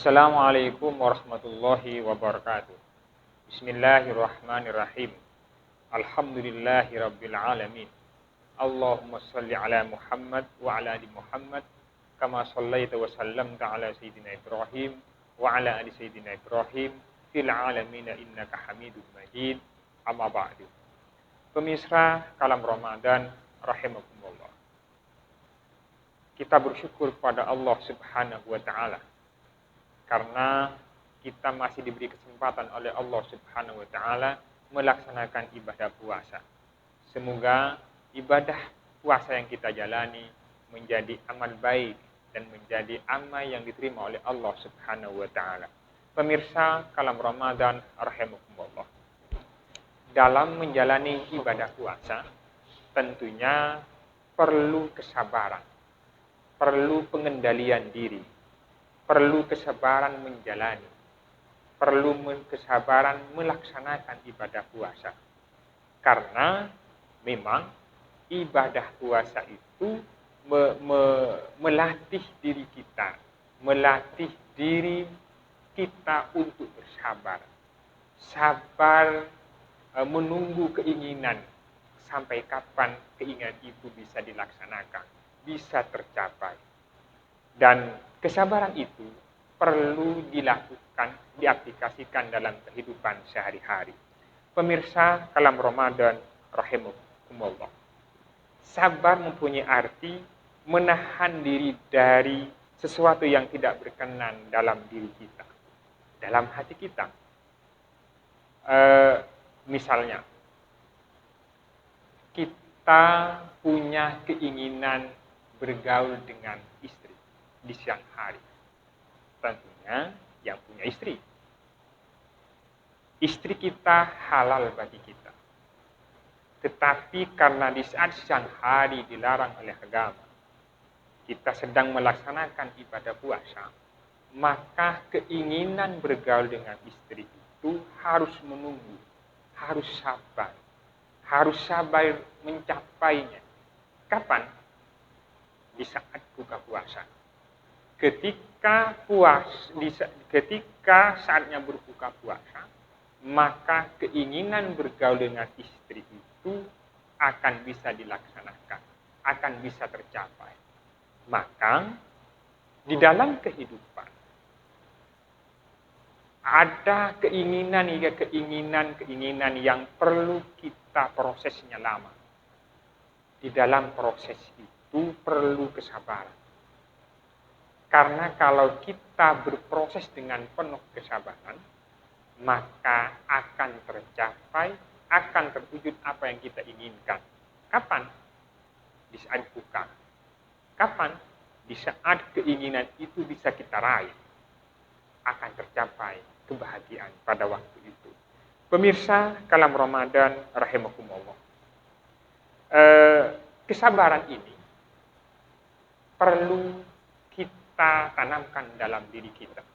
Assalamualaikum warahmatullahi wabarakatuh. Bismillahirrahmanirrahim. Alhamdulillahi rabbil alamin. Allahumma salli ala Muhammad wa ala ali Muhammad kama sallaita wa sallamta ala sayyidina Ibrahim wa ala ali sayyidina Ibrahim fil alamin innaka Hamidum Majid. Amma ba'du. Pemirsa Kalam Ramadan rahimakumullah. Kita bersyukur kepada Allah Subhanahu wa taala karena kita masih diberi kesempatan oleh Allah Subhanahu wa taala melaksanakan ibadah puasa. Semoga ibadah puasa yang kita jalani menjadi amal baik dan menjadi amal yang diterima oleh Allah Subhanahu wa taala. Pemirsa Kalam Ramadan rahimakumullah. Dalam menjalani ibadah puasa tentunya perlu kesabaran, perlu pengendalian diri, perlu kesabaran menjalani, perlu kesabaran melaksanakan ibadah puasa. Karena memang ibadah puasa itu melatih diri kita, melatih diri kita untuk bersabar. Sabar menunggu keinginan sampai kapan keinginan itu bisa dilaksanakan, bisa tercapai. Dan kesabaran itu perlu dilakukan, diaplikasikan dalam kehidupan sehari-hari. Pemirsa Kalam Ramadan rahimakumullah. Sabar mempunyai arti menahan diri dari sesuatu yang tidak berkenan dalam diri kita, dalam hati kita. Misalnya, kita punya keinginan bergaul dengan istri di siang hari. Tentunya yang punya istri. Istri kita halal bagi kita. Tetapi karena di saat siang hari dilarang oleh agama, kita sedang melaksanakan ibadah puasa, maka keinginan bergaul dengan istri itu harus menunggu, harus sabar mencapainya. Kapan? Di saat buka puasa. Ketika saatnya berbuka puasa, maka keinginan bergaul dengan istri itu akan bisa dilaksanakan, akan bisa tercapai. Maka di dalam kehidupan ada keinginan yang perlu kita prosesnya lama. Di dalam proses itu perlu kesabaran. Karena kalau kita berproses dengan penuh kesabaran, maka akan tercapai, akan terwujud apa yang kita inginkan. Kapan? Di saat buka. Kapan? Di saat keinginan itu bisa kita raih. Akan tercapai kebahagiaan pada waktu itu. Pemirsa Kalam Ramadan rahimakumullah. Kesabaran ini perlu kita tanamkan dalam diri kita.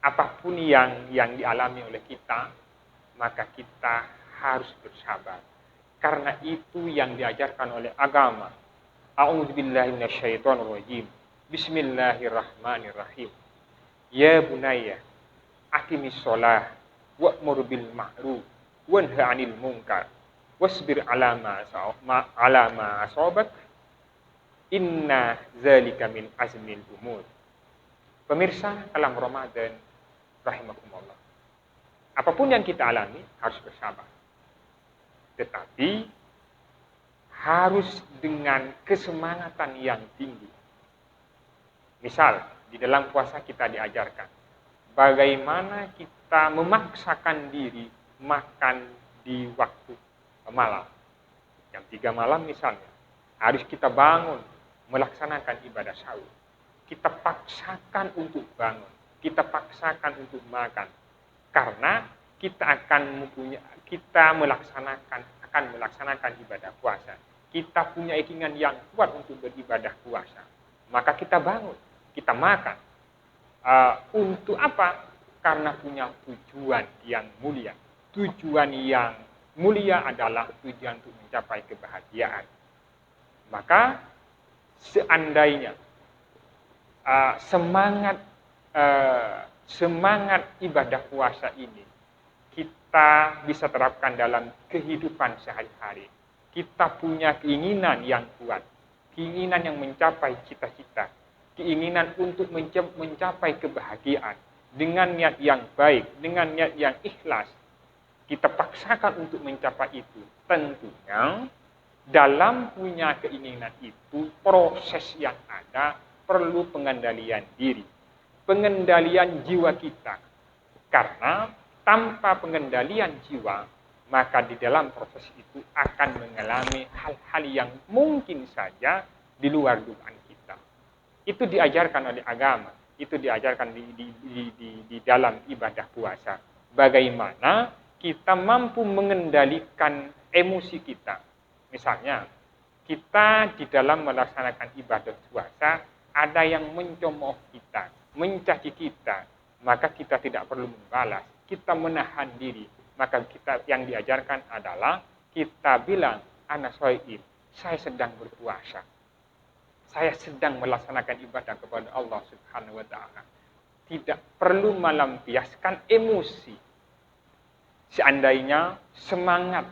Apapun yang dialami oleh kita, maka kita harus bersabar. Karena itu yang diajarkan oleh agama. A'udzubillahi minasyaitonirrajim. Bismillahirrahmanirrahim. Ya bunayya, aqimis shalah wa'mur bil ma'ruf wanha 'anil munkar wasbir 'ala ma asabak. Inna zalika min azmil umur. Pemirsa Kalam Ramadan rahimakumullah. Apapun yang kita alami harus bersabar. Tetapi harus dengan kesemangatan yang tinggi. Misal, di dalam puasa kita diajarkan bagaimana kita memaksakan diri makan di waktu malam. Jam 3 malam misalnya, harus kita bangun melaksanakan ibadah sahur. Kita paksakan untuk bangun, kita paksakan untuk makan, karena kita akan melaksanakan ibadah puasa. Kita punya keinginan yang kuat untuk beribadah puasa, maka kita bangun, kita makan. Untuk apa? Karena punya tujuan yang mulia. Tujuan yang mulia adalah tujuan untuk mencapai kebahagiaan. Maka seandainya semangat semangat ibadah puasa ini kita bisa terapkan dalam kehidupan sehari-hari. Kita punya keinginan yang kuat, keinginan yang mencapai cita-cita, keinginan untuk mencapai kebahagiaan dengan niat yang baik, dengan niat yang ikhlas. Kita paksakan untuk mencapai itu. Tentunya dalam punya keinginan itu, proses yang ada perlu pengendalian diri, pengendalian jiwa kita. Karena tanpa pengendalian jiwa, maka di dalam proses itu akan mengalami hal-hal yang mungkin saja di luar dugaan kita. Itu diajarkan oleh agama, itu diajarkan di dalam ibadah puasa. Bagaimana kita mampu mengendalikan emosi kita. Misalnya, kita di dalam melaksanakan ibadah puasa, ada yang mencemooh kita, mencaci kita, maka kita tidak perlu membalas, kita menahan diri. Maka kita yang diajarkan adalah kita bilang, ana shaim, saya sedang berpuasa. Saya sedang melaksanakan ibadah kepada Allah Subhanahu wa taala. Tidak perlu melampiaskan emosi. Seandainya semangat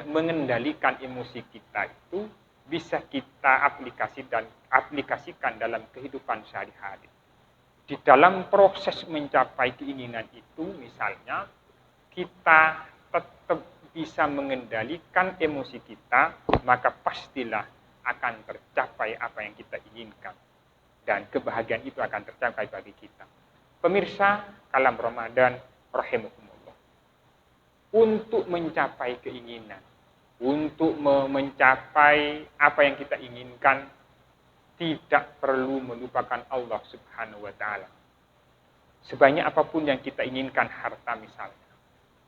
mengendalikan emosi kita itu bisa kita aplikasikan dalam kehidupan sehari-hari. Di dalam proses mencapai keinginan itu, misalnya, kita tetap bisa mengendalikan emosi kita, maka pastilah akan tercapai apa yang kita inginkan. Dan kebahagiaan itu akan tercapai bagi kita. Pemirsa, kalam Ramadan, rahimakumullah. Untuk mencapai keinginan, untuk mencapai apa yang kita inginkan, tidak perlu melupakan Allah Subhanahu wa taala. Sebanyak apapun yang kita inginkan, harta misalnya,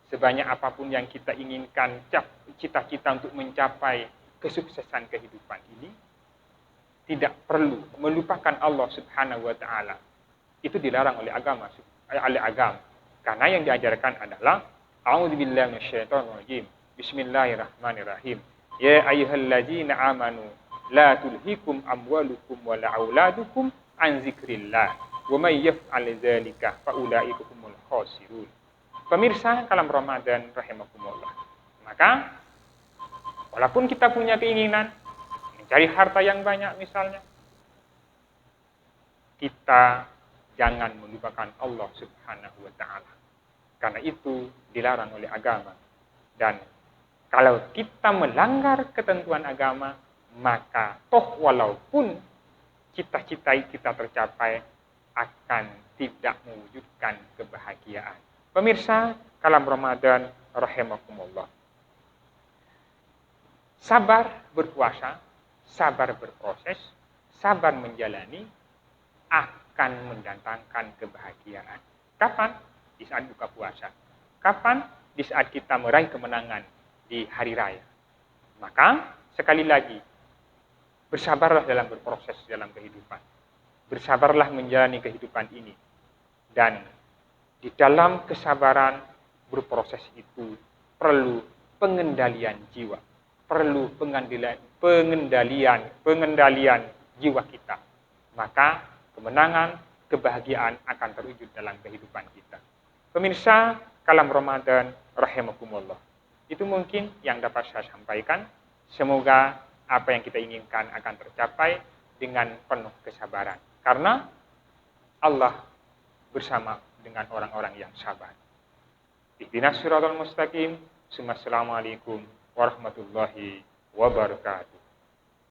sebanyak apapun yang kita inginkan, cita-cita untuk mencapai kesuksesan kehidupan ini, tidak perlu melupakan Allah Subhanahu wa taala. Itu dilarang oleh agama. Karena yang diajarkan adalah a'udzubillahi minasyaitonirrajim. Bismillahirrahmanirrahim. Ya ayyuhalladzina amanu la tulhikum amwalukum wala auladukum an zikrillah. Wa may yaf'al dzalika fa ulaika humul khasirun. Pemirsa kalam Ramadan rahimakumullah. Maka walaupun kita punya keinginan mencari harta yang banyak misalnya, kita jangan melupakan Allah Subhanahu wa taala. Karena itu dilarang oleh agama. Dan kalau kita melanggar ketentuan agama, maka toh walaupun cita-cita kita tercapai, akan tidak mewujudkan kebahagiaan. Pemirsa, kalam Ramadan rahimakumullah. Sabar berpuasa, sabar berproses, sabar menjalani akan mendatangkan kebahagiaan. Kapan? Di saat buka puasa. Kapan? Di saat kita meraih kemenangan di hari raya. Maka, sekali lagi, bersabarlah dalam berproses dalam kehidupan. Bersabarlah menjalani kehidupan ini. Dan di dalam kesabaran berproses itu perlu pengendalian jiwa. Perlu pengendalian jiwa kita. Maka kemenangan, kebahagiaan akan terwujud dalam kehidupan kita. Pemirsa kalam Ramadan rahimakumullah. Itu mungkin yang dapat saya sampaikan. Semoga apa yang kita inginkan akan tercapai dengan penuh kesabaran. Karena Allah bersama dengan orang-orang yang sabar. Ihdinas siratal mustaqim. Assalamualaikum warahmatullahi wabarakatuh.